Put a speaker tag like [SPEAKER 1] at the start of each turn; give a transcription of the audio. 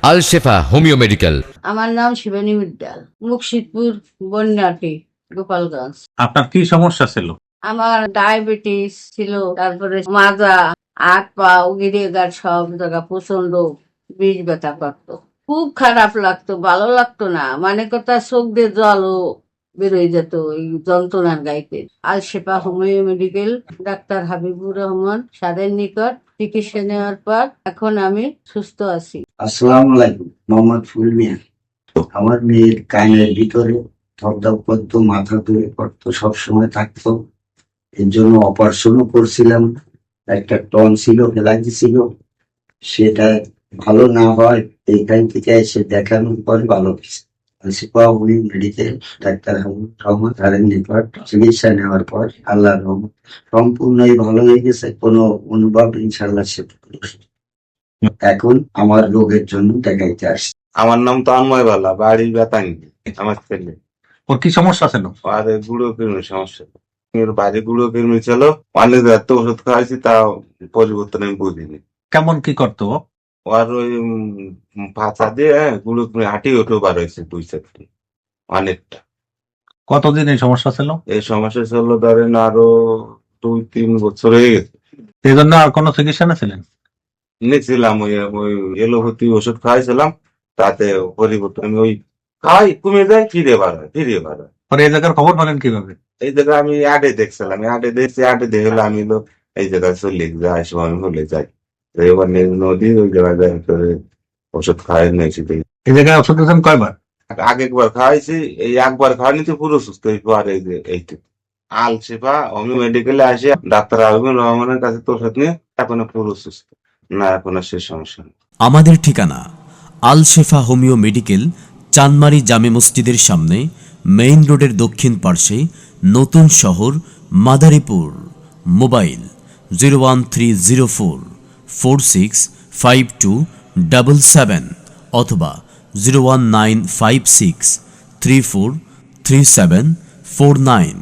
[SPEAKER 1] আল Shefa homeo medical.
[SPEAKER 2] আমার নাম শিবানী মিদ্দাল, মুকশিদপুর, বন্যাটি, গোপালগঞ্জ।
[SPEAKER 3] আপনার কি সমস্যা ছিল?
[SPEAKER 2] আমার ডায়াবেটিস ছিল, তারপরে মাজা, হাত পা, গিরে গাছ সব জায়গা প্রচন্ড বিষ ব্যথা করতো। খুব খারাপ লাগতো, ভালো লাগতো না, মানে কথা চোখ দিয়ে জলও বেরোয় যেত এই যন্ত্রণার গাইতে। Al Shefa homeo medical, doctor Habibur Rahman স্যারের নিকট চিকিৎসা নেওয়ার পর এখন আমি সুস্থ আছি।
[SPEAKER 4] আসসালামু আলাইকুম, মোহাম্মদ ফুল মিয়া। আমার মেয়ের কানের ভিতরে ধপধপ করতো, মাথা ধরে পড়তো, সবসময় থাকতো। এর জন্য অপারেশনও করছিলাম। একটা টনসিল ফেলা দিছিল, সেটা ভালো না হয় এইখান থেকে এসে দেখানোর পর ভালো হয়েছে। আসিফা উনি মেডিকেল, ডাক্তার হাবিবুর রহমান স্যারের নিকট চিকিৎসা নেওয়ার পর আল্লাহর রহমত সম্পূর্ণই ভালো হয়ে গেছে। কোনো অনুভব ইনশাল্লাহ সে এখন আমার রোগের জন্য দেখাইতে আসছে।
[SPEAKER 5] আমার নাম তন্ময় বালা, বাড়ি বেতাঙ্গি। আমার ছেলে
[SPEAKER 3] ওর কি সমস্যা ছিল?
[SPEAKER 5] বাড়ি গুঁড়ো কৃমির সমস্যা। এর বাড়ি গুঁড়ো কৃমি ছিল, অনেক এত ওষুধ খাওয়াইছি, তা পরিবর্তন আমি বুঝিনি।
[SPEAKER 3] কেমন কি করতো?
[SPEAKER 5] আর ওই পাছা দিয়ে গুঁড়ো কৃমি হাঁটি উঠেও বার হয়েছে 2 সেপ্টি, অনেকটা।
[SPEAKER 3] কতদিন এই সমস্যা ছিল?
[SPEAKER 5] এই সমস্যা ছিল ধরেন আরো 2-3 বছর হয়ে গেছে।
[SPEAKER 3] এই জন্য আর কোনো চিকিৎসা নিয়েছিলেন?
[SPEAKER 5] নিয়েছিলাম ওই ওই এলোপ্যাথি ওষুধ খাওয়াইছিলাম, তাতে পরিবর্তন আমি ওই খাই কমে যায়, ফিরে বার হয়, ফিরে বার হয়।
[SPEAKER 3] পরে এই জায়গার খবর পেলেন কিভাবে?
[SPEAKER 5] এই জায়গায় আমি অ্যাডে দেখছিলাম, অ্যাডে দেখছি, অ্যাডে দেখলে আমি এই জায়গায় চলে যাই, সময় হলে যাই। তো এবার নদী ওই জায়গায় যাই করে ওষুধ খাই নিয়েছি।
[SPEAKER 3] এই জায়গায় ওষুধ দিয়েছেন কয়বার?
[SPEAKER 5] আগে একবার খাওয়াইছি, এই একবার খাওয়ানি তো পুরো সুস্থ হয়ে পর এই যে এইটুকু। আল শেফা হোমিও মেডিকেলে আসে ডাক্তার হাবিবুর রহমানের কাছে তো ওষুধ নিয়ে এখন পুরো সুস্থ, না এখন আর সে সমস্যা নেই।
[SPEAKER 6] আমাদের ঠিকানা আল শেফা হোমিও মেডিকেল, চানমারি জামে মসজিদের সামনে, মেইন রোডের দক্ষিণ পার্শ্বে, নতুন শহর, মাদারীপুর। মোবাইল 01304465277 অথবা 01956343749।